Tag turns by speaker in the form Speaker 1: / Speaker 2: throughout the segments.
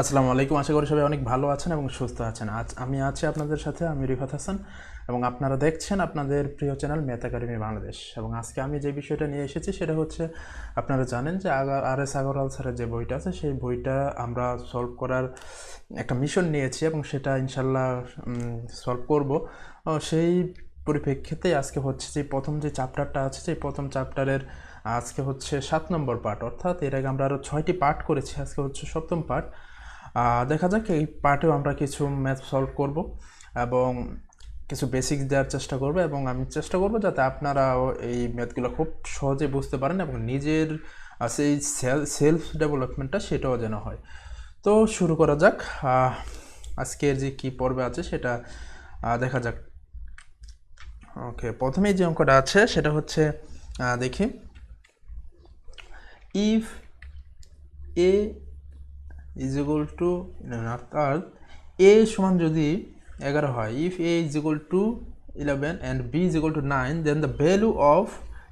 Speaker 1: আসসালামু আলাইকুম। আশা করি সবাই অনেক ভালো আছেন এবং সুস্থ আছেন। আজ আমি আছি আপনাদের সাথে, আমি রিফাত হাসান, এবং আপনারা দেখছেন আপনাদের প্রিয় চ্যানেল ম্যাথ একাডেমি বাংলাদেশ। এবং আজকে আমি যে বিষয়টা নিয়ে এসেছি সেটা হচ্ছে, আপনারা জানেন যে আর এস আগরওয়াল স্যারের যে বইটা আছে সেই বইটা আমরা সলভ করার একটা মিশন নিয়েছি এবং সেটা ইনশাল্লাহ সলভ করব। সেই পরিপ্রেক্ষিতে আজকে হচ্ছে যে প্রথম যে চ্যাপ্টারটা আছে, সেই প্রথম চ্যাপ্টারের আজকে হচ্ছে 7 নম্বর পার্ট। অর্থাৎ এর আগে আমরা আরও 6টি পার্ট করেছি, আজকে হচ্ছে 7ম পার্ট। দেখা যাক এই পার্টেও আমরা কিছু ম্যাথ সলভ করব এবং কিছু বেসিক্স দেওয়ার চেষ্টা করব, এবং আমি চেষ্টা করব যাতে আপনারাও এই ম্যাথগুলো খুব সহজে বুঝতে পারেন এবং নিজের সেই সেলফ ডেভেলপমেন্টটা সেটাও যেন হয়। তো শুরু করা যাক। আজকের যে কী পর্বে আছে সেটা দেখা যাক। ওকে, প্রথমেই যে অঙ্কটা আছে সেটা হচ্ছে, দেখি, if A is equal to, অর্থাৎ এ সমান যদি 11 হয়, if A is equal to 11 and B is equal to 9, then the value of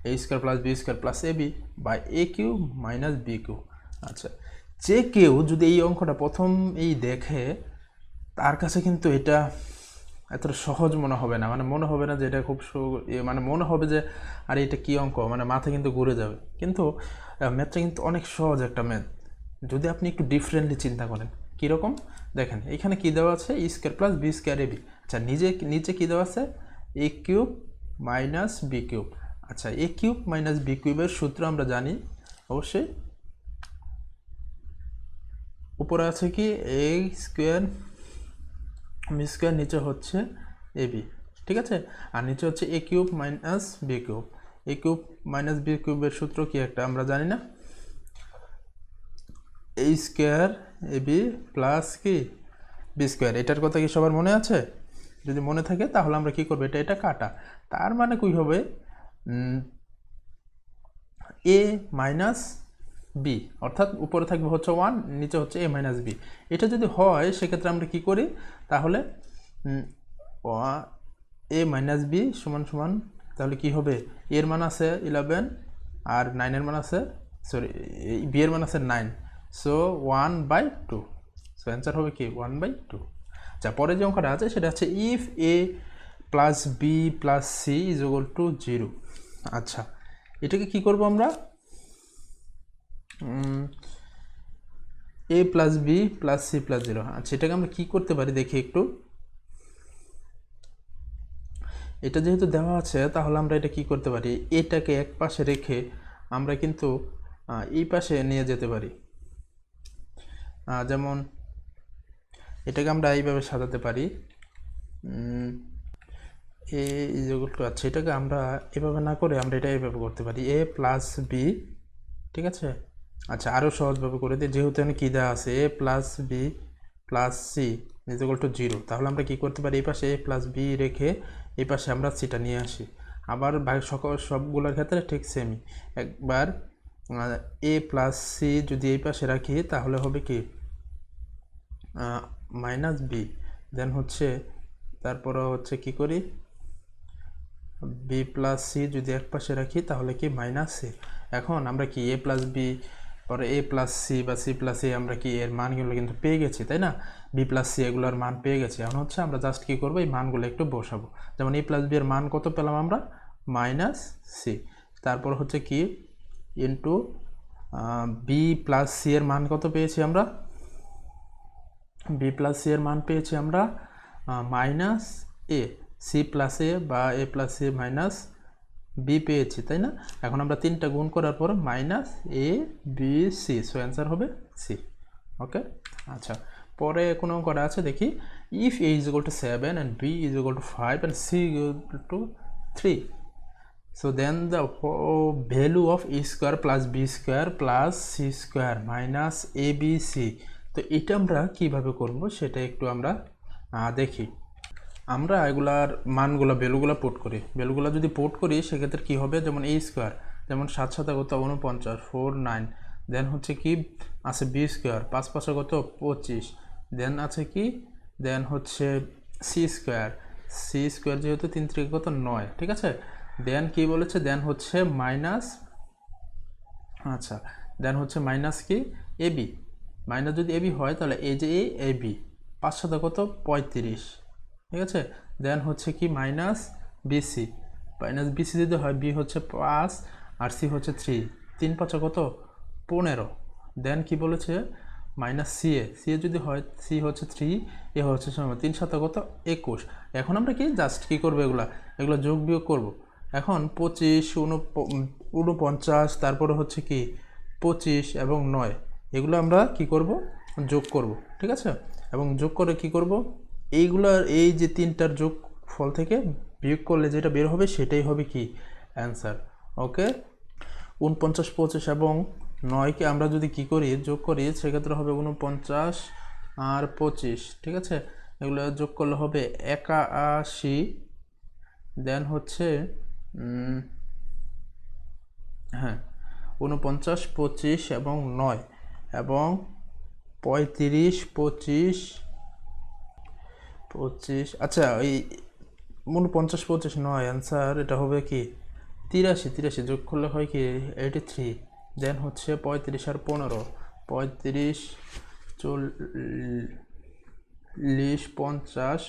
Speaker 1: A square plus B square plus A B by A Q minus B Q. আচ্ছা, যে কেউ যদি এই অঙ্কটা প্রথম দেখে, তার কাছে কিন্তু এটা এতটা সহজ মনে হবে না, মানে মনে হবে না যে এটা খুব মানে মনে হবে যে আরে এটা কী অঙ্ক, মানে মাথা কিন্তু ঘুরে যাবে। কিন্তু ম্যাথটা কিন্তু অনেক সহজ একটা ম্যাথ যদি আপনি একটু ডিফারেন্টলি চিন্তা করেন। কীরকম দেখেন, এখানে কী দেওয়া আছে, ই square plus B square A B. আচ্ছা, নিচে কী দেওয়া আছে, এ কিউব মাইনাস বি কিউব। আচ্ছা, এ কিউব মাইনাস বি কিউবের সূত্র আমরা জানি অবশ্যই। উপরে আছে কি এ স্কোয়ার বি স্কোয়ার, নিচে হচ্ছে এ বি, ঠিক আছে। আর নিচে হচ্ছে এ কিউব মাইনাস বি কিউব। এ কিউব মাইনাস বি কিউবের সূত্র কি একটা আমরা জানি না, এ স্কোয়ার এ বি প্লাস কি বি স্কোয়ার। এটার কথা কি সবার মনে আছে? যদি মনে থাকে তাহলে আমরা কি করবো, এটা কাটা। তার মানে কী হবে, এ মাইনাস বি, অর্থাৎ উপরে থাকবে হচ্ছে 1, নিচে হচ্ছে এ মাইনাস বি। এটা যদি হয় সেক্ষেত্রে আমরা কি করি, তাহলে এ মাইনাস বি সমান সমান, তাহলে কি হবে, এর মান আছে 11 আর 9-এর মান আছে, সরি, বি এর মান আছে 9, সো 1/2। সো অ্যান্সার হবে কি 1/2। আচ্ছা, পরে যে অঙ্কটা আছে সেটা হচ্ছে if A plus B plus C is equal to 0। আচ্ছা, এটাকে কি করব আমরা, A plus B plus C plus 0। আচ্ছা, এটাকে আমরা কি করতে পারি দেখি একটু। এটা যেহেতু দেওয়া আছে তাহলে আমরা এটা কি করতে পারি, এটাকে এক পাশে রেখে আমরা কিন্তু এই পাশে নিয়ে যেতে পারি। যেমন এটাকে আমরা এইভাবে সাজাতে পারি, এ ইজ ইকুয়াল টু, আচ্ছা এটাকে আমরা এভাবে না করে আমরা এটা এইভাবে করতে পারি, এ প্লাস বি, ঠিক আছে। আচ্ছা, আরও সহজভাবে করে দিই, যেহেতু এখানে কী দেওয়া আছে, A plus B plus C is equal to 0, তাহলে আমরা কী করতে পারি, এই পাশে এ প্লাস বি রেখে এই পাশে আমরা সিটা নিয়ে আসি। আবার সবগুলোর ক্ষেত্রে ঠিক সেমই, একবার এ প্লাস সি যদি এই পাশে রাখি তাহলে হবে কি মাইনাস বি, দেন হচ্ছে তারপরে হচ্ছে কি করি, বি প্লাস সি যদি এক পাশে রাখি তাহলে কি মাইনাস সি। এখন আমরা কি এ প্লাস বি পরে এ প্লাস সি বা সি প্লাস এ, আমরা কি এর মানগুলো কিন্তু পেয়ে গেছি, তাই না, বি প্লাস সি এগুলোর মান পেয়ে গেছি। এখন হচ্ছে আমরা জাস্ট কী করবো, এই মানগুলো একটু বসাবো। যেমন এ প্লাস বি এর মান কত পেলাম আমরা, মাইনাস সি। তারপর হচ্ছে কি ইন্টু বি প্লাস সি এর মান কত পেয়েছি আমরা, বি প্লাস সি এর মান পেয়েছি আমরা minus A, C plus A বা A plus C minus B পেয়েছি, তাই না। এখন আমরা 3টা গুণ করার পর minus A B C, so answer হবে সি। ওকে, আচ্ছা, পরে কোনো অঙ্কটা আছে দেখি, if A is equal to 7 and B is equal to 5 and C is equal to 3, so then the value of a square plus b square plus c square minus abc। তো এটা আমরা কিভাবে করব সেটা একটু আমরা দেখি। আমরা এগুলার মানগুলো ভ্যালুগুলো পুট করি, ভ্যালুগুলো যদি পুট করি সেক্ষেত্রে কি হবে, যেমন a স্কোয়ার, যেমন 7 7 কত 49, 4 9, দেন হচ্ছে কি আছে বি স্কোয়ার, 5 5 কত 25, দেন আছে কি, দেন হচ্ছে সি স্কোয়ার, সি স্কোয়ার যেহেতু 3 3 কত 9, ঠিক আছে। দেন কি বলেছে, দেন হচ্ছে মাইনাস, আচ্ছা দেন হচ্ছে মাইনাস কি এ বি, মাইনাস যদি এবি হয় তাহলে এই যে এ বি 5 সাথে কত 35, ঠিক আছে। দেন হচ্ছে কি মাইনাস বিসি, মাইনাস বিসি যদি হয় বি হচ্ছে 5 আর সি হচ্ছে 3, 3 5 কত 15। দেন কি বলেছে মাইনাস সি এ যদি হয় সি হচ্ছে 3, এ হচ্ছে 3 সাথে কত 21। এখন আমরা কি জাস্ট কি করবো এগুলো যোগ বিয়োগ করব। এখন 25 49 তারপরে হচ্ছে কি 25 এবং 9 এগুলো আমরা কি করব যোগ করব, ঠিক আছে। এবং যোগ করে কি করব এইগুলার এই যে তিনটার যোগ ফল থেকে বিয়োগ করলে যেটা বের হবে সেটাই হবে কি অ্যান্সার। ওকে, 49 25 এবং 9কে আমরা যদি কি করি যোগ করি সেক্ষেত্রে হবে 49 আর 25, ঠিক আছে। এগুলো যোগ করলে হবে 81। দেন হচ্ছে হ্যাঁ 49 25 এবং 9 এবং 35 25 25, আচ্ছা এই 49 25 9 অ্যান্সার এটা হবে কি 83 যোগ করলে হয় কি 83। দেন হচ্ছে 35 আর 15 35 40 50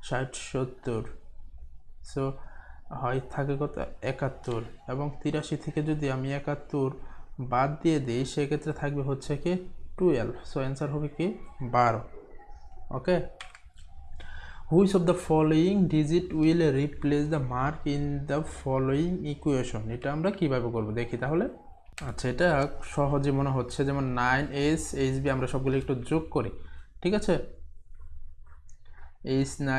Speaker 1: 60 70, সো হয় থাকে কত 71। এবং 83 থেকে যদি আমি 71 বাদ দিয়ে দিই সেক্ষেত্রে থাকবে হচ্ছে কি 12, সো অ্যান্সার হবে কি 12। Okay, which of the following digit will replace the mark in the following equation, এটা আমরা কিভাবে করব দেখি তাহলে। আচ্ছা, এটা সহজে মনে হচ্ছে, যেমন 9s HB আমরা সবগুলো একটু যোগ করি, ঠিক আছে। H9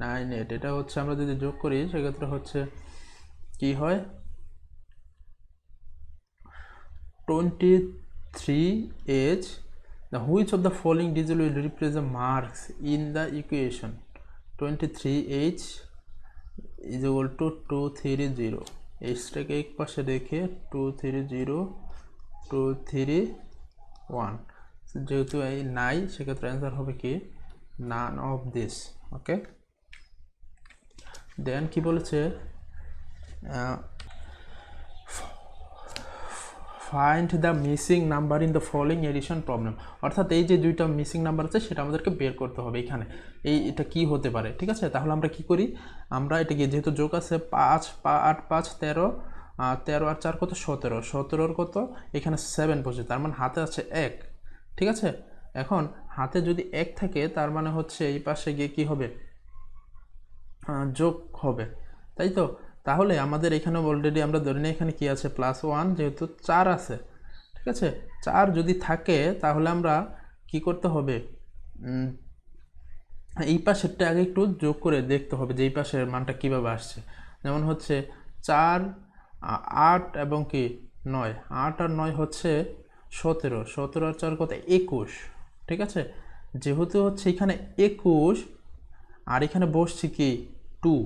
Speaker 1: 9 8 এটা হচ্ছে আমরা যদি যোগ করি সেক্ষেত্রে হচ্ছে কি হয় 23h। The which of the following digit will replace the marks in the equation? 23h is equal to 230, এইচটাকে এক পাশে রেখে 230 231, যেহেতু এই নাই সেক্ষেত্রে অ্যান্সার হবে কি none of this। Okay, then কি বলেছে find the missing number in the following addition problem, অর্থাৎ এই যে দুইটা মিসিং নাম্বার আছে সেটা আমাদেরকে বের করতে হবে এখানে এটা কি হতে পারে, ঠিক আছে। তাহলে আমরা কি করি, আমরা এটাকে যেহেতু যোগ আছে 5 8 5 13 13 আর 4 কত 17, 17 কত এখানে 7 বসে, তার মানে হাতে আছে 1, ঠিক আছে। এখন হাতে যদি 1 থাকে তার মানে হচ্ছে এই পাশে গিয়ে কি হবে যোগ হবে, তাই তো। তাহলে আমাদের এখানে অলরেডি আমরা ধরে নিই এখানে কি আছে +1, যেহেতু 4 আছে, ঠিক আছে। 4 যদি থাকে তাহলে আমরা কি করতে হবে এই পাশেরটা আগে একটু যোগ করে দেখতে হবে যে এই পাশের মানটা কিভাবে আসছে। যেমন হচ্ছে 4 8 এবং কি 9, 8 আর 9 হচ্ছে 17, 17 আর 4 কত 21, ঠিক আছে। যেহেতু হচ্ছে এখানে 21 আর এখানে বসছে কি 2,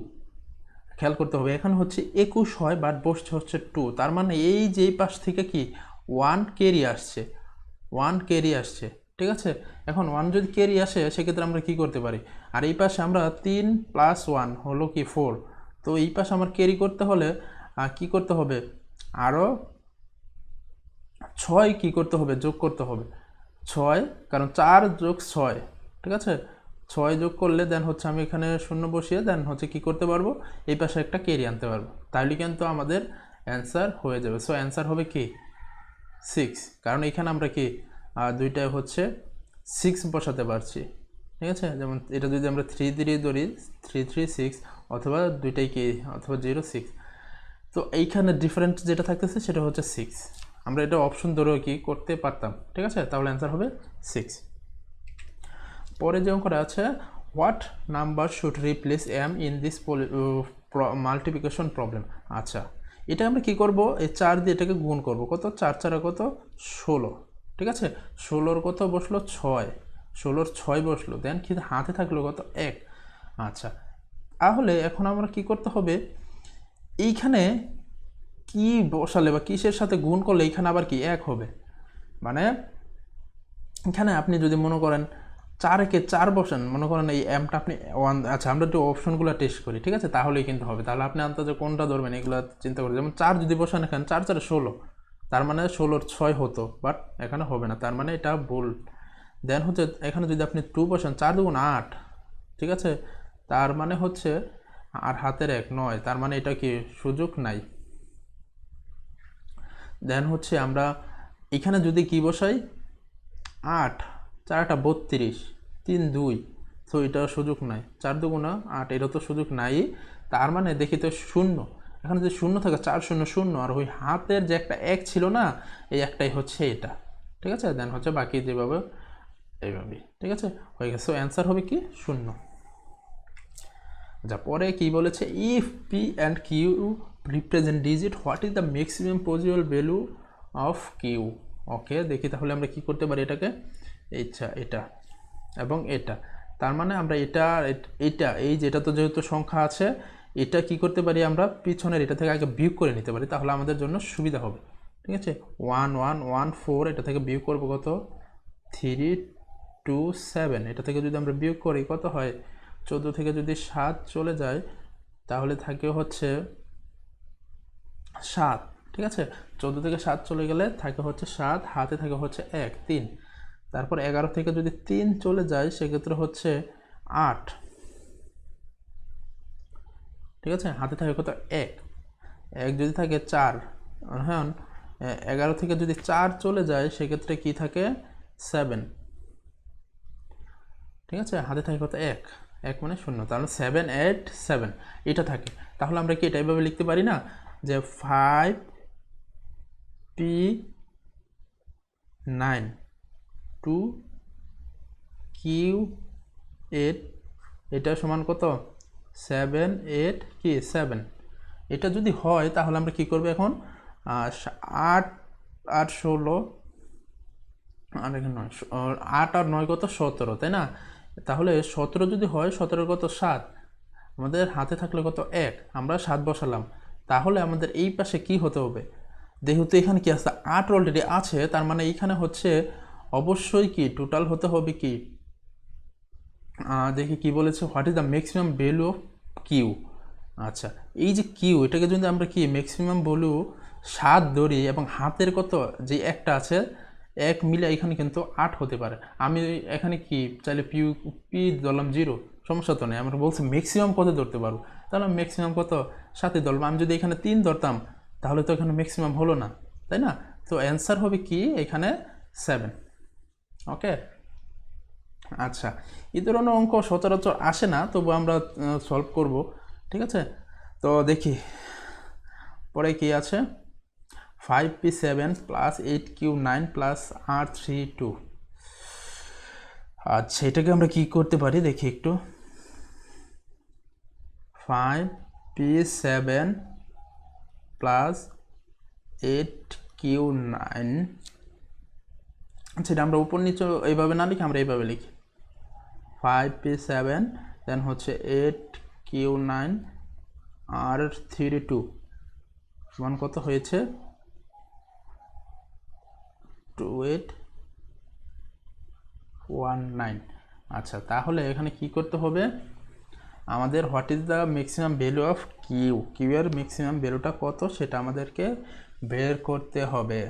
Speaker 1: খেয়াল করতে হবে এখানে হচ্ছে 21 হয় বাট বসছে হচ্ছে 2, তার মানে এই যে এই পাশ থেকে কি 1 ক্যারি আসছে, 1 ক্যারি আসছে, ঠিক আছে। এখন 1 যদি ক্যারি আসে সেক্ষেত্রে আমরা কি করতে পারি, আর এই পাশে আমরা 3 + 1 হলো কি 4, তো এই পাশে আমার ক্যারি করতে হলে কি করতে হবে আরও 6 কি করতে হবে যোগ করতে হবে 6, কারণ 4 যোগ 6, ঠিক আছে। 6 যোগ করলে দেন হচ্ছে আমি এখানে 0 বসিয়ে দেন হচ্ছে কি করতে পারবো এই পাশে একটা ক্যারি আনতে পারবো, তাহলে কিন্তু আমাদের অ্যান্সার হয়ে যাবে। সো অ্যান্সার হবে কি 6, কারণ এখানে আমরা কি দুইটায় হচ্ছে 6 বসাতে পারছি, ঠিক আছে। যেমন এটা যদি আমরা 3 দিয়ে ধরি 3 3 6, অথবা দুইটাই কি অথবা 0 6, তো এইখানে ডিফারেন্ট যেটা থাকতেছে সেটা হচ্ছে 6, আমরা এটা অপশন ধরেও কি করতে পারতাম, ঠিক আছে। তাহলে অ্যান্সার হবে 6। পরে যে অঙ্কটা আছে what number should replace M in this multiplication problem, আচ্ছা এটা আমরা কি করব এই 4 দিয়ে এটাকে গুণ করব, কত 4 4 কত 16, ঠিক আছে। 16 কত বসলো 6, 16 6 বসলো, দেন কি হাতে থাকলো কত 1, আচ্ছা। তাহলে এখন আমরা কি করতে হবে এইখানে কি বসালে বা কিসের সাথে গুণ করলে এইখানে আবার কি 1 হবে, মানে এখানে আপনি যদি মনে করেন 4কে 4 বসান, মনে করেন এই এমটা আপনি 1, আচ্ছা আমরা একটু অপশনগুলো টেস্ট করি, ঠিক আছে, তাহলেই কিন্তু হবে। তাহলে আপনি আন্দাজে কোনটা ধরবেন এগুলো চিন্তা করে, যেমন 4 যদি বসান এখানে 4 4 16, তার মানে 16-র 6 হতো, বাট এখানে হবে না, তার মানে এটা ভুল। দেন হচ্ছে এখানে যদি আপনি 2 বসান, 4 2 8, ঠিক আছে, তার মানে হচ্ছে আর হাতের 1 9, তার মানে এটা কি সুযোগ নাই। দেন হচ্ছে আমরা এখানে যদি কি বসাই 8 4 32 3 2, তো এটার সুযোগ নাই। 4 2 8, এটা তো সুযোগ নাই। তার মানে দেখি তো শূন্য, এখানে যদি শূন্য থাকে 4 0 0, আর ওই হাতের যে একটা 1 ছিল না, এই একটাই হচ্ছে এটা, ঠিক আছে। দেন হচ্ছে বাকি যেভাবে এইভাবে, ঠিক আছে, হয়ে গেছে। অ্যান্সার হবে কি 0। যা পরে কি বলেছে, if P and Q represent digit, what is the maximum possible value of Q. Okay, দেখি তাহলে আমরা কি করতে পারি এটাকে, আচ্ছা এটা এবং এটা, তার মানে আমরা এটা এই যেটা তো যেহেতু সংখ্যা আছে, এটা কি করতে পারি আমরা পিছনের এটা থেকে আগে বিয়োগ করে নিতে পারি, তাহলে আমাদের জন্য সুবিধা হবে, ঠিক আছে। 1 1 1 4, এটা থেকে বিয়োগ করবো কত 3 2 7, এটা থেকে যদি আমরা বিয়োগ করি কত হয় 14 থেকে যদি 7 চলে যায় তাহলে থাকে হচ্ছে 7, ঠিক আছে। 14 থেকে 7 চলে গেলে থাকে হচ্ছে 7, হাতে থাকে হচ্ছে 1 3, তারপর 11 থেকে যদি 3 চলে যায় সেক্ষেত্রে হচ্ছে 8, ঠিক আছে, হাতে থাকে কত 1 1 যদি থাকে 4, হ্যাঁ 11 থেকে যদি 4 চলে যায় সেক্ষেত্রে কি থাকে 7, ঠিক আছে, হাতে থাকে কত 1 1 মানে 0, তাহলে 7 8 7 এটা থাকে। তাহলে আমরা কি এটা এইভাবে লিখতে পারি না যে 5 p 9 2 q 8, এটা সমান কত 7 8 কি 7। এটা যদি হয় তাহলে আমরা কি করব এখন 8 8 16, আর এখানে 8 আর 9 কত 17, তাই না। তাহলে 17 যদি হয় 17 কত 7, আমাদের হাতে থাকলে কত 1, আমরা 7 বসালাম, তাহলে আমাদের এই পাশে কি হতে হবে, যেহেতু এখানে কি আছে 8 অলরেডি আছে, তার মানে এইখানে হচ্ছে অবশ্যই কি টোটাল হতে হবে কি, দেখি কি বলেছে, what is the maximum value of Q. আচ্ছা, এই যে কিউ, এটাকে যদি আমরা কি ম্যাক্সিমাম ভ্যালু 7 ধরি এবং হাতের কত যে একটা আছে 1 মিলে এখানে কিন্তু 8 হতে পারে। আমি এখানে কি চাইলে পি ধরলাম 0, সমস্যা তো নেই, আমরা বলছি ম্যাক্সিমাম কত ধরতে পারবো, তাহলে ম্যাক্সিমাম কত 7 ধরলাম। আমি যদি এখানে 3 ধরতাম তাহলে তো এখানে ম্যাক্সিমাম হলো না, তাই না। তো অ্যান্সার হবে কি এখানে 7। ওকে, আচ্ছা, এই ধরনের অঙ্ক সচরাচর আসে না, তবু আমরা সলভ করব, ঠিক আছে। তো দেখি পরে কি আছে, 5p7 plus 8q9 plus r32। আচ্ছা, এটাকে আমরা কি করতে পারি দেখি একটু, 5p7 প্লাস 8q9, আচ্ছা এটা আমরা উপর নিচে এইভাবে না লিখি, আমরা এইভাবে লিখি 5p7 দেন হচ্ছে 8q9 r32 সমান কত হয়েছে 2819। আচ্ছা, তাহলে এখানে কি করতে হবে আমাদের, what is the maximum value of Q, Q এর ম্যাক্সিমাম ভ্যালুটা কত সেটা আমাদেরকে বের করতে হবে।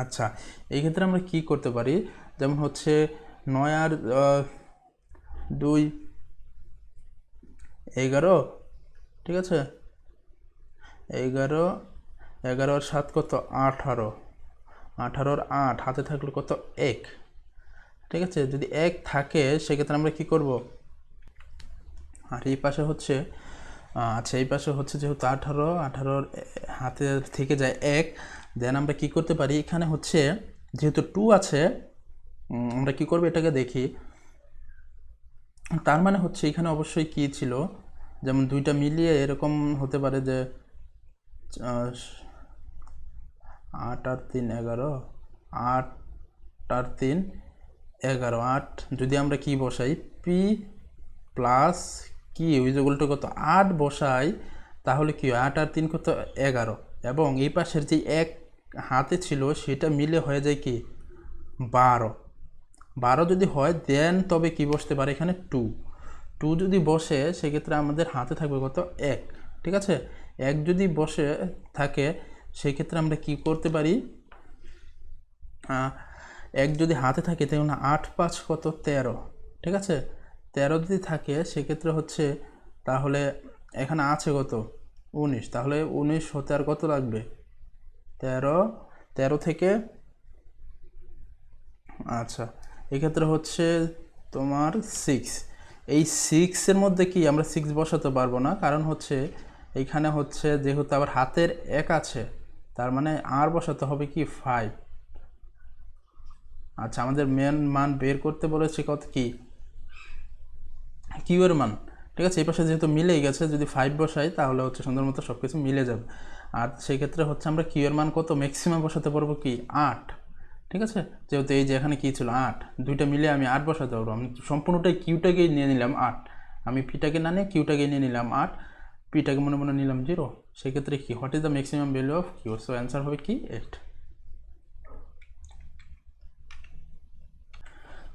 Speaker 1: আচ্ছা, এই ক্ষেত্রে আমরা কি করতে পারি, যেমন হচ্ছে 9 আর 2 11, ঠিক আছে, 11 11 আর 7 কত 18, 18 আর 8 হাতে থাকলে কত 1, ঠিক আছে। যদি 1 থাকে সেক্ষেত্রে আমরা কি করব, আর এই পাশে হচ্ছে আচ্ছা এই পাশে হচ্ছে যেহেতু 18 হাতে থেকে যায় 1, দেন আমরা কি করতে পারি, এখানে হচ্ছে যেহেতু 2 আছে, আমরা কি করব এটাকে দেখি, তার মানে হচ্ছে এখানে অবশ্যই কি ছিল, যেমন দুইটা মিলিয়ে এরকম হতে পারে যে 8 আর 3 11, 8 আর 3 11, 8 যদি আমরা কি বসাই পি প্লাস কি ইকুয়াল কত 8 বসাই, তাহলে কি 8 আর 3 কত 11, এবং এই পাশের যে 1 হাতে ছিল সেটা মিলে হয়ে যায় কি 12, 12 যদি হয় দেন তবে কি বসতে পারে এখানে 2 যদি বসে সেক্ষেত্রে আমাদের হাতে থাকবে কত 1, ঠিক আছে। 1 যদি বসে থাকে সেই ক্ষেত্রে আমরা কি করতে পারি, এক যদি হাতে থাকে তাহলে 8 5 কত 13, ঠিক আছে। 13 যদি থাকে সেক্ষেত্রে হচ্ছে তাহলে এখানে আছে কত 19, তাহলে 19 হতে আর কত লাগবে 13 থেকে, আচ্ছা এক্ষেত্রে হচ্ছে তোমার 6। এই 6-এর মধ্যে কি আমরা 6 বসাতে পারবো না, কারণ হচ্ছে এইখানে হচ্ছে যেহেতু আবার হাতের 1 আছে, তার মানে আর বসাতে হবে কি 5। আচ্ছা আমাদের মেন মান বের করতে বলেছে কত কি কিউ এর মান, ঠিক আছে। এই পাশে যেহেতু মিলেই গেছে, যদি 5 বসাই তাহলে হচ্ছে সুন্দর মতো সব কিছু মিলে যাবে। আর সেই ক্ষেত্রে হচ্ছে আমরা কিউ এর মান কত ম্যাক্সিমাম বসাতে পারবো কি 8, ঠিক আছে। যেহেতু এই যে এখানে কী ছিল 8, দুইটা মিলে আমি 8 বসাতে পারবো। আমি সম্পূর্ণটাই কিউটাকেই নিয়ে নিলাম 8, আমি পিটাকে না নিয়ে কিউটাকে নিয়ে নিলাম 8, পিটাকে মনে মনে নিলাম 0। সেক্ষেত্রে কি what is the maximum value of Q, so answer হবে কি 8।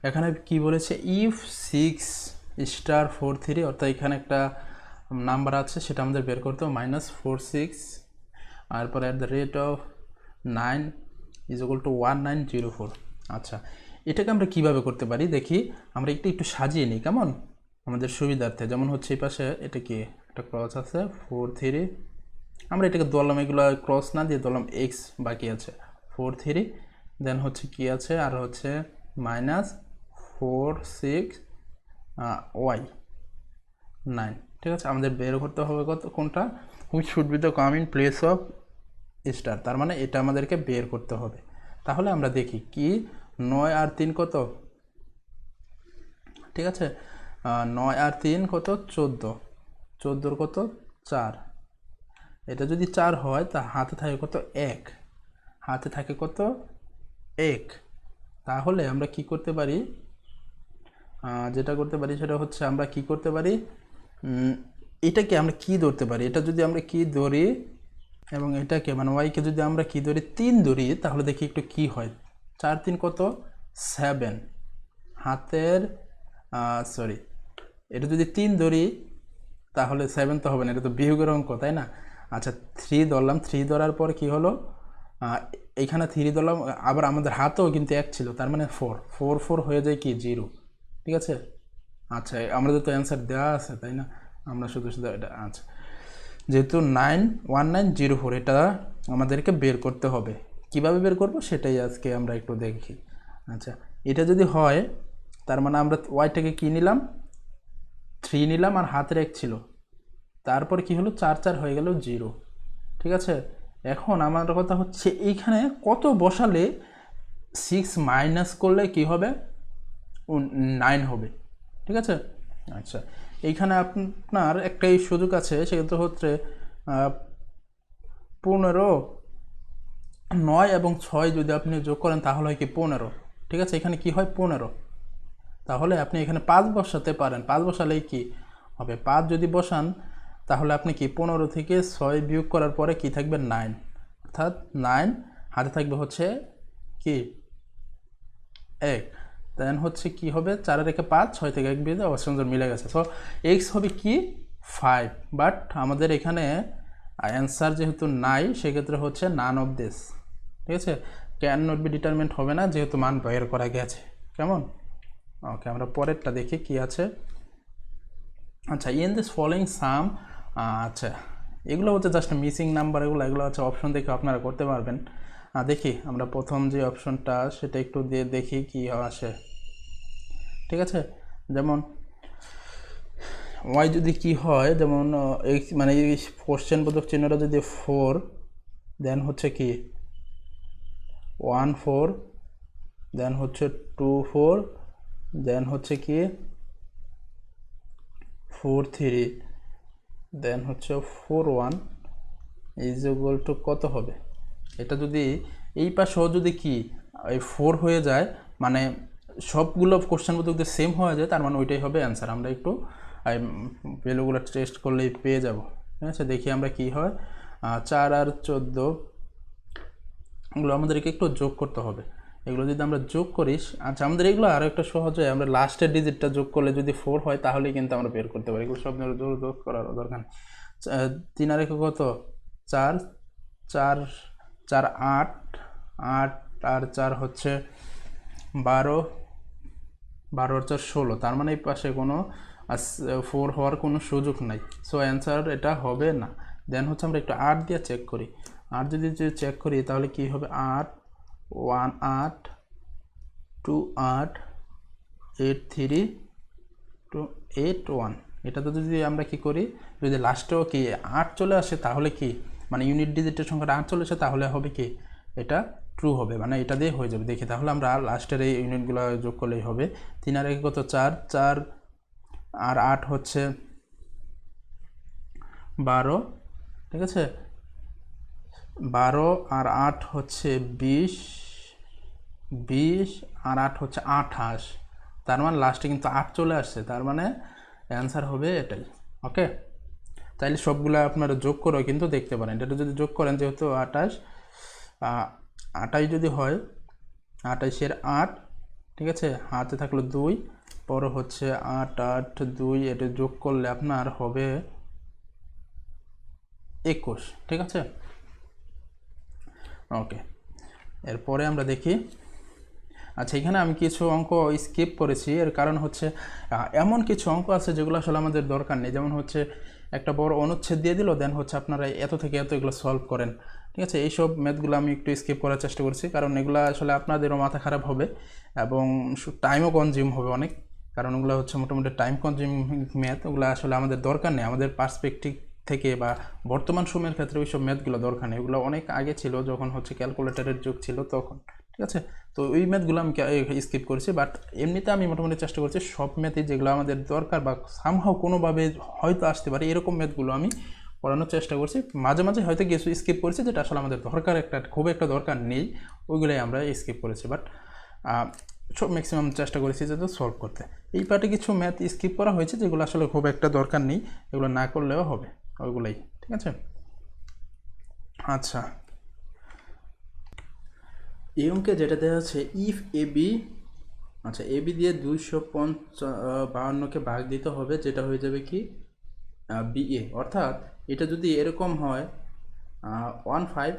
Speaker 1: এখানে কি বলেছে, ইফ 6 স্টার 4 3, অর্থাৎ এখানে একটা নাম্বার আছে সেটা আমাদের বের করতে হবে -46, তারপরে at the rate of 9 is equal two 1904। আচ্ছা এটাকে আমরা কিভাবে করতে পারি দেখি, আমরা একটু সাজিয়ে নিই কেমন আমাদের সুবিধার্থে। যেমন হচ্ছে এই পাশে এটা কি একটা ক্রস আছে 4 3, আমরা এটাকে ধরলাম, এগুলো ক্রস না দিয়ে ধরলাম এক্স বাকি আছে 4 3, দেন হচ্ছে কি আছে আর হচ্ছে -4 6 y 9, ঠিক আছে। আমাদের বের করতে হবে কত কোনটা, which should be the come in place of star, তার মানে এটা আমাদেরকে বের করতে হবে। তাহলে আমরা দেখি কি 9 আর 3 কত, ঠিক আছে। 9 আর 3 কত 14, 14 কত 4, এটা যদি 4 হয় তা হাতে থাকে কত 1, হাতে থাকে কত 1। তাহলে আমরা কি করতে পারি, যেটা করতে পারি সেটা হচ্ছে আমরা কি করতে পারি, এটাকে আমরা কি ধরতে পারি, এটা যদি আমরা কি ধরি এবং এটাকে মানে ওয়াইকে যদি আমরা কি ধরি 3 ধরি, তাহলে দেখি একটু কি হয়। 4 3 কত 7, হাতের সরি এটা যদি 3 ধরি তাহলে 7 তো হবে না, এটা তো বিয়োগের অঙ্ক তাই না। আচ্ছা 3 ধরলাম, 3 ধরার পর কি হলো, এইখানে 3 ধরলাম, আবার আমাদের হাতেও কিন্তু 1 ছিল, তার মানে 4 4 4 হয়ে যায় কি 0, ঠিক আছে। আচ্ছা আমাদের তো অ্যান্সার দেওয়া আছে তাই না, আমরা শুধু এটা আচ্ছা যেহেতু 91904 এটা আমাদেরকে বের করতে হবে। কিভাবে বের করব সেটাই আজকে আমরা একটু দেখি। আচ্ছা এটা যদি হয় তার মানে আমরা ওয়াইটাকে কি নিলাম 3 নিলাম আর হাতের 1 ছিল, তারপর কি হলো 4 4 হয়ে গেল 0, ঠিক আছে। এখন আমার কথা হচ্ছে এইখানে কত বসালে 6 মাইনাস করলে কি হবে 9 হবে, ঠিক আছে। আচ্ছা এইখানে আপনার একটাই সুযোগ আছে, সেক্ষেত্রে হচ্ছে 15, 9 এবং 6 যদি আপনি যোগ করেন তাহলে হয় কি 15, ঠিক আছে। এখানে কি হয় 15, তাহলে আপনি এখানে 5 বসাতে পারেন। 5 বসালেই কি হবে, 5 যদি বসান তাহলে আপনি কি 15 থেকে 6 বিয়োগ করার পরে কি থাকবে 9, অর্থাৎ 9 হাতে থাকবে হচ্ছে কি 1, দেন হচ্ছে কি হবে 4 রেখে 5, 6 থেকে 1 বিয়োগ অবশ্যই মিলে গেছে। সো এক্স হবে কি 5, বাট আমাদের এখানে অ্যান্সার যেহেতু নাই সেক্ষেত্রে হচ্ছে নান অফ দিস, ঠিক আছে। ক্যান নট বি ডিটারমিন্ড হবে না যেহেতু মান বের করা গেছে, কেমন। ওকে আমরা পরেরটা দেখি কি আছে। আচ্ছা ইন দিস ফলোইং সাম, আচ্ছা এগুলো হচ্ছে জাস্ট মিসিং নাম্বার, এগুলো হচ্ছে অপশন দেখে আপনারা করতে পারবেন। দেখি আমরা প্রথম যে অপশনটা সেটা একটু দিয়ে দেখি কি আসে, ঠিক আছে। যেমন ওয়াই যদি কি হয়, যেমন এই মানে এই কোশ্চেন বোধক চিহ্নটা যদি 4, দেন হচ্ছে কি 1 4, দেন হচ্ছে 2 4, দেন হচ্ছে কি 4 3, দেন হচ্ছে 4 1 ইজ ইকুয়াল টু কত হবে। এটা যদি এই পাশেও যদি কি এই 4 হয়ে যায়, মানে সবগুলো কোশ্চেন বোধক যদি সেম হয়ে যায়, তার মানে ওইটাই হবে অ্যান্সার। আমরা একটু ভ্যালুগুলো টেস্ট করলেই পেয়ে যাব, ঠিক আছে। দেখি আমরা কি হয়, 4 আর 14 এগুলো আমাদেরকে একটু যোগ করতে হবে। এগুলো যদি আমরা যোগ করিস, আচ্ছা আমাদের এগুলো আরও একটা সহজ হয়, আমরা লাস্টের ডিজিটটা যোগ করলে যদি 4 হয় তাহলেই কিন্তু আমরা বের করতে পারি। এগুলো সব যোগ করার দরকার নেই। 3 আর 1 কত 4, চার চার 8, 8 আর 4 হচ্ছে 12, 12 আর 4 16, তার মানে এই পাশে কোনো 4 হওয়ার কোনো সুযোগ নাই। সো অ্যান্সার এটা হবে না। দেন হচ্ছে আমরা একটু 8 দিয়ে চেক করি। 8 যদি চেক করি তাহলে কি হবে, 8 1 8 2 8 8 3 2 8 1। এটাতে যদি আমরা কি করি, যদি লাস্টেও কি 8 চলে আসে তাহলে কি, মানে ইউনিট ডিজিটের সংখ্যাটা 8 চলে আসে তাহলে হবে কি, এটা ট্রু হবে, মানে এটা দিয়ে হয়ে যাবে। দেখি তাহলে আমরা লাস্টের এই ইউনিটগুলো যোগ করলেই হবে। 3 আর 1 কত, 4, 4 আর 8 হচ্ছে 12, ঠিক আছে, 12 আর 8 হচ্ছে 20, 20 আর 8 হচ্ছে 28, তার মানে লাস্টে কিন্তু 8 চলে আসছে, তার মানে অ্যান্সার হবে এটাই। ওকে, তাইলে সবগুলো আপনারা যোগ করে কিন্তু দেখতে পারেন। এটা যদি যোগ করেন, যেহেতু 28 যদি হয়, 28 এর 8, ঠিক আছে, হাতে থাকলো 2, পরে হচ্ছে 8 8 2, এটা যোগ করলে আপনার হবে 21, ঠিক আছে। ওকে, এরপরে আমরা দেখি। আচ্ছা, এখানে আমি কিছু অঙ্ক স্কিপ করেছি, এর কারণ হচ্ছে এমন কিছু অঙ্ক আছে যেগুলো আসলে আমাদের দরকার নেই। যেমন হচ্ছে একটা বড় অনুচ্ছেদ দিয়ে দিল, দেন হচ্ছে আপনারা এত থেকে এত এগুলো সলভ করেন, ঠিক আছে। এইসব ম্যাথগুলো আমি একটু স্কিপ করার চেষ্টা করছি, কারণ এগুলো আসলে আপনাদেরও মাথা খারাপ হবে এবং টাইমও কনজিউম হবে অনেক, কারণ ওগুলো হচ্ছে মোটামুটি টাইম কনজিউমিং ম্যাথ। ওগুলো আসলে আমাদের দরকার নেই, আমাদের পার্সপেক্টিভ থেকে বা বর্তমান সময়ের ক্ষেত্রে ওইসব ম্যাথগুলো দরকার নেই। ওগুলো অনেক আগে ছিল, যখন হচ্ছে ক্যালকুলেটরের যুগ ছিল তখন, ঠিক আছে। তো ওই ম্যাথগুলো আমি স্কিপ করেছি, বাট এমনিতে আমি মোটামুটি চেষ্টা করছি সব ম্যাথই যেগুলো আমাদের দরকার বা সামহাও কোনোভাবে হয়তো আসতে পারে এরকম ম্যাথগুলো আমি পড়ানোর চেষ্টা করছি। মাঝে মাঝে হয়তো কিছু স্কিপ করেছি যেটা আসলে আমাদের দরকার, খুব একটা দরকার নেই, ওইগুলোই আমরা স্কিপ করেছি। বাট সব ম্যাক্সিমাম চেষ্টা করেছি যাতে সলভ করতে। এই পার্টে কিছু ম্যাথ স্কিপ করা হয়েছে যেগুলো আসলে খুব একটা দরকার নেই, এগুলো না করলেও হবে, ওইগুলোই, ঠিক আছে। আচ্ছা, এই অঙ্কে যেটা দেওয়া আছে, ইফ এ বি, আচ্ছা, এ বি দিয়ে 252কে ভাগ দিতে হবে, যেটা হয়ে যাবে কি বি এ। অর্থাৎ এটা যদি এরকম হয় 1 5,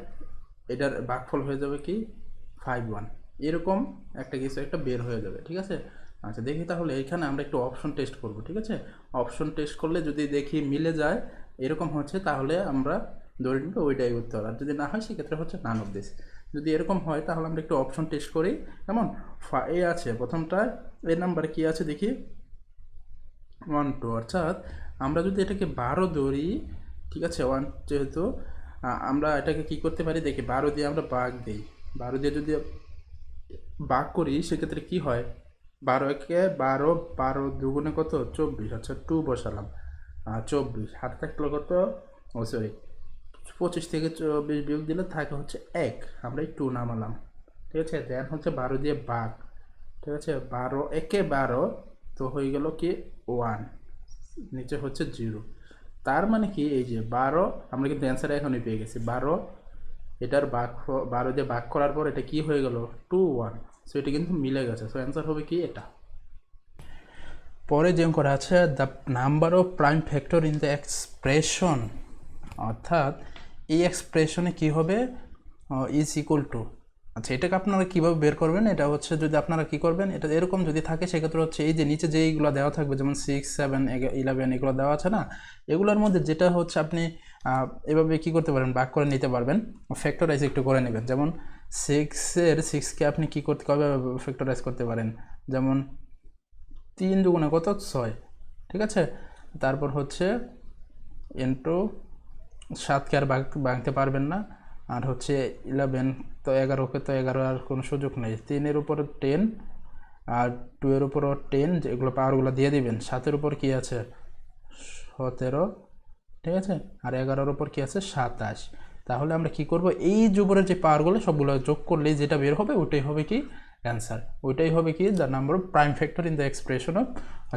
Speaker 1: এটার ভাগফল হয়ে যাবে কি 5 1, এরকম একটা কিছু একটা বের হয়ে যাবে, ঠিক আছে। আচ্ছা, দেখি তাহলে এখানে আমরা একটু অপশন টেস্ট করব, ঠিক আছে। অপশন টেস্ট করলে যদি দেখি মিলে যায়, এরকম হচ্ছে, তাহলে আমরা ধরে নিব ওইটাই উত্তর, আর যদি না হয় সেক্ষেত্রে হচ্ছে নান অফ দিস। যদি এরকম হয় তাহলে আমরা একটু অপশন টেস্ট করি। কেমন, এ আছে প্রথমটায়, এ নাম্বারে কি আছে দেখি 1 2, অর্থাৎ আমরা যদি এটাকে 12 ধরি, ঠিক আছে, 1 যেহেতু, আমরা এটাকে কি করতে পারি দেখি, 12 দিয়ে আমরা ভাগ দিই, 12 দিয়ে যদি ভাগ করি সেক্ষেত্রে কি হয়, 12 একে 12, 12 দুগুণে কত 24, আচ্ছা 2 বসালাম, 24 হাতে থাকলো কত, ও সরি 25 থেকে 24 বিয়োগ দিলে থাকে হচ্ছে 1, আমরা এই 2 নামালাম, ঠিক আছে। দেন হচ্ছে 12 দিয়ে ভাগ, ঠিক আছে, 12 একে 12, তো হয়ে গেল কি 1, নিচে হচ্ছে 0। তার মানে কি, এই যে 12, আমরা কিন্তু অ্যান্সার এখনই পেয়ে গেছি 12, এটার ভাগ 12 দিয়ে ভাগ করার পর এটা কি হয়ে গেল 2 1, সো এটা কিন্তু মিলে গেছে, সো অ্যান্সার হবে কি এটা। পরে যে অঙ্কটা আছে, the number of prime factor in the expression, অর্থাৎ এই এক্সপ্রেশনে কি হবে, ইজ ইকুয়াল টু, আচ্ছা এটাকে আপনারা কীভাবে বের করবেন, এটা হচ্ছে যদি আপনারা কি করবেন, এটা এরকম যদি থাকে সেক্ষেত্রে হচ্ছে এই যে নিচে যেইগুলো দেওয়া থাকবে, যেমন 6 7 11 এগুলো দেওয়া আছে না, এগুলোর মধ্যে যেটা হচ্ছে আপনি এভাবে কি করতে পারেন, ভাগ করে নিতে পারবেন, ফ্যাক্টরাইজ একটু করে নেবেন। যেমন 6কে আপনি কি করতে কবে ফ্যাক্টরাইজ করতে পারেন, যেমন 3 দুগুণে কত 6, ঠিক আছে। তারপর হচ্ছে ইন্টু 7কে আর ভাঙতে পারবেন না, আর হচ্ছে 11, তো 11কে তো 11 আর কোনো সুযোগ নেই, 3-এর উপর 10 আর 2-এর উপরও 10, যেগুলো পাওয়ারগুলো দিয়ে দিবেন। 7-এর উপর কি আছে 17, ঠিক আছে, আর 11-এর উপর কি আছে 27। তাহলে আমরা কি করব, এই উপরের যে পাওয়ারগুলো সবগুলো যোগ করলেই যেটা বের হবে ওইটাই হবে কি অ্যান্সার, ওইটাই হবে কি the number of prime factor in the expression of,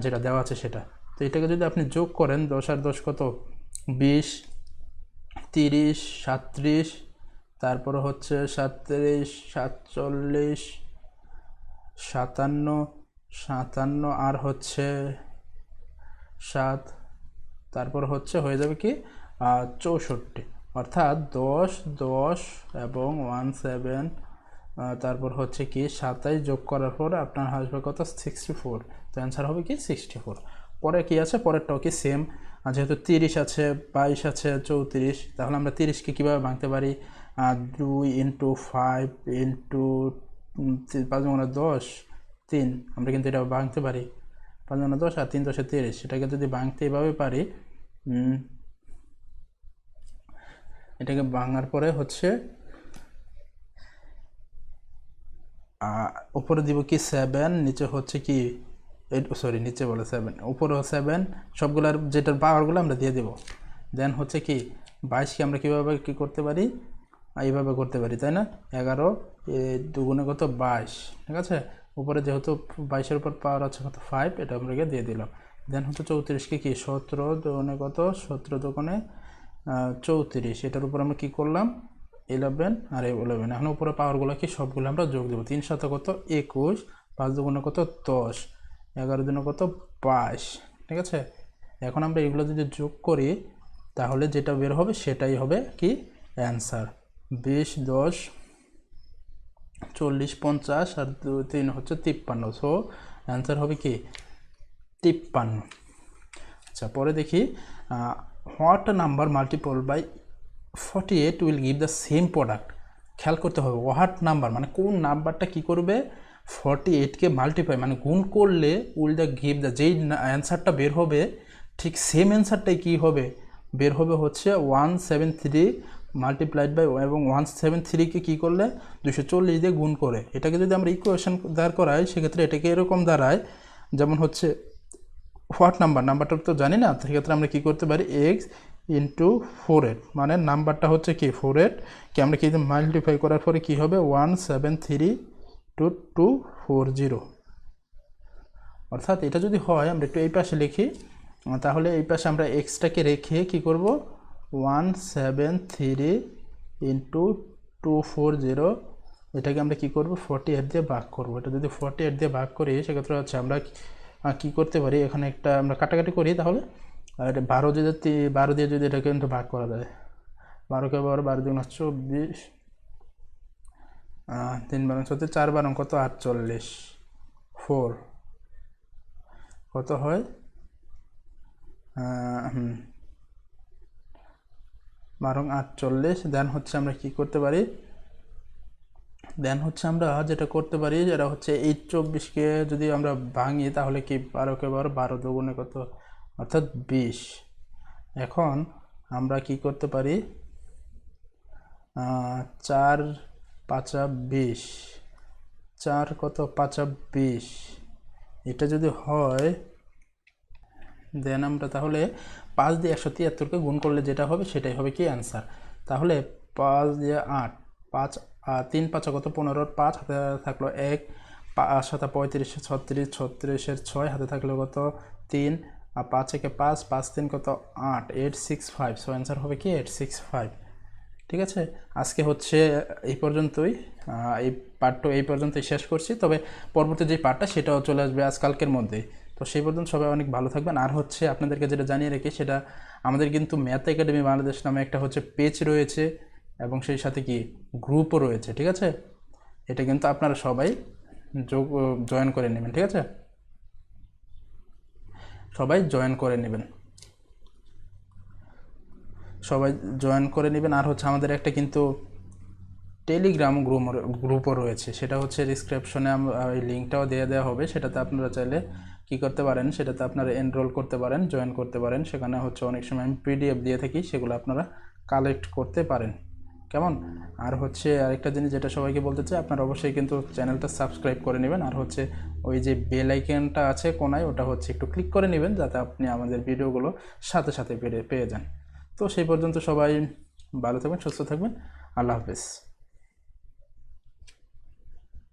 Speaker 1: যেটা দেওয়া আছে সেটা। তো এটাকে যদি আপনি যোগ করেন, 10 আর 10 কত 20, 30 37, তারপরে হচ্ছে 37 47 57 57 আর হচ্ছে 7, তারপর হচ্ছে হয়ে যাবে কি 64, অর্থাৎ 10 10 এবং 17 তারপর হচ্ছে কি 27 যোগ করার পর আপনার আসবে কত 64। তো অ্যান্সার হবে কি 64। পরে কি আছে, পরেরটাও কি সেম, যেহেতু 30 আছে 22 আছে 34, তাহলে আমরা 30কে কীভাবে ভাঙতে পারি, 2 ইন্টু 5 ইন্টু 5 গুণে 10 3, আমরা কিন্তু এটা ভাঙতে পারি 5 গুণে 10 আর 3 10 30, সেটাকে যদি ভাঙতে এভাবে পারি, এটাকে ভাঙার পরে হচ্ছে উপরে দিব কি 7, নিচে হচ্ছে কি সরি নিচে বলে 7, উপরে 7, সবগুলোর যেটার পাওয়ারগুলো আমরা দিয়ে দেব। দেন হচ্ছে কি 22কে আমরা কীভাবে কী করতে পারি, এইভাবে করতে পারি, তাই না, 11 দুগুণে কত 22, ঠিক আছে, উপরে যেহেতু 22-এর উপর পাওয়ার আছে কত 5, এটা আমরা দিয়ে দিলাম। দেন হচ্ছে 34কে কি 17 দুগুণে কত 17 দুগুণে 34, এটার উপর আমরা কী করলাম 11 আর 11, এখন উপরে পাওয়ারগুলো কি সবগুলো আমরা যোগ দেবো। 3 7 কত 21, 5 দুগুণে কত 10, 11 দিনে কত 22, ঠিক আছে। এখন আমরা এগুলো যদি যোগ করি তাহলে যেটা বের হবে সেটাই হবে কি অ্যান্সার। 20 10 40 50 আর 2 3 হচ্ছে 53, সো অ্যান্সার হবে কি 53। আচ্ছা পরে দেখি what number multiple by 48 will give the same product. খেয়াল করতে হবে হোয়াট নাম্বার মানে কোন নাম্বারটা কি করবে 48কে মাল্টিপ্লাই মানে গুণ করলে উইল দ্য গিভ দ্য, যেই অ্যান্সারটা বের হবে ঠিক সেম অ্যান্সারটাই কী হবে বের হবে হচ্ছে 173 মাল্টিপ্লাইড বাই, এবং 173কে কী করলে 240 দিয়ে গুণ করে। এটাকে যদি আমরা ইকুয়েশন দাঁড় করাই সেক্ষেত্রে এটাকে এরকম দাঁড়ায়, যেমন হচ্ছে হোয়াট নাম্বারটা তো জানি না, সেক্ষেত্রে আমরা কী করতে পারি এক্স ইন্টু 48, মানে নাম্বারটা হচ্ছে কি 48কে আমরা কি মাল্টিপ্লাই করার পরে কী হবে 1732240। অর্থাৎ এটা যদি হয় আমরা একটু এই পাশে লিখি, তাহলে এই পাশে আমরা এক্সটাকে রেখে কি করব 173 ইন্টু 240, এটাকে আমরা কি করব 48 দিয়ে ভাগ করব। এটা যদি 48 দিয়ে ভাগ করি সেক্ষেত্রে হচ্ছে আমরা কি করতে পারি, এখানে একটা আমরা কাটাকাটি করি, তাহলে এটা 12 দিয়ে যদি এটাকে কিন্তু ভাগ করা যায়, 12কে 12 দুগুণ 24, 3 12 হচ্ছে 4 12 কত 48, 4 কত হয় 12 48। দেন হচ্ছে আমরা কি করতে পারি, দেন হচ্ছে আমরা যেটা করতে পারি যেটা হচ্ছে এই 24কে যদি আমরা ভাঙি তাহলে কি 12কে 12 দুগুণে কত অর্থাৎ 20। এখন আমরা কি করতে পারি 4 5 20, 4 কত 5 20, এটা যদি হয় দেন আমরা তাহলে 5 দিয়ে 173কে গুণ করলে যেটা হবে সেটাই হবে কি অ্যান্সার। তাহলে 5 দিয়ে 8, 5 3 5 কত 15, 5 হাতে থাকলো 1, 5 7 35 36, 36-এর 6 হাতে থাকলো কত 3, আর 5 একে 5, 5 3 কত 8, 865, সো অ্যান্সার হবে কি 865। ঠিক আছে, আজকে হচ্ছে এই পর্যন্তই, এই পার্টটা এই পর্যন্তই শেষ করছি, তবে পরবর্তী যে পার্টটা সেটাও চলে আসবে আজকালকের মধ্যেই। তো সেই পর্যন্ত সবাই অনেক ভালো থাকবেন। আর হচ্ছে আপনাদেরকে যেটা জানিয়ে রেখে সেটা আমাদের কিন্তু ম্যাথ একাডেমি বাংলাদেশ নামে একটা হচ্ছে পেজ রয়েছে এবং সেই সাথে কি গ্রুপও রয়েছে, ঠিক আছে, এটা কিন্তু আপনারা সবাই জয়েন করে নেবেন, ঠিক আছে, সবাই জয়েন করে নেবেন, সবাই জয়েন করে নেবেন। আর হচ্ছে আমাদের একটা কিন্তু টেলিগ্রাম গ্রুপও রয়েছে, সেটা হচ্ছে ডিসক্রিপশনে ওই লিঙ্কটাও দিয়ে দেওয়া হবে, সেটাতে আপনারা চাইলে কি করতে পারেন, সেটাতে আপনারা এনরোল করতে পারেন, জয়েন করতে পারেন। সেখানে হচ্ছে অনেক সময় আমি পিডিএফ দিয়ে থাকি, সেগুলো আপনারা কালেক্ট করতে পারেন, কেমন। আর হচ্ছে আরেকটা জিনিস যেটা সবাইকে বলতে চাই, আপনারা অবশ্যই কিন্তু চ্যানেলটা সাবস্ক্রাইব করে নেবেন, আর হচ্ছে ওই যে বেল আইকনটা আছে কোনায়, ওটা হচ্ছে একটু ক্লিক করে নেবেন যাতে আপনি আমাদের ভিডিওগুলো সাথে সাথে পেয়ে যান। তো সেই পর্যন্ত সবাই ভালো থাকবেন, সুস্থ থাকবেন, আল্লাহ হাফেজ।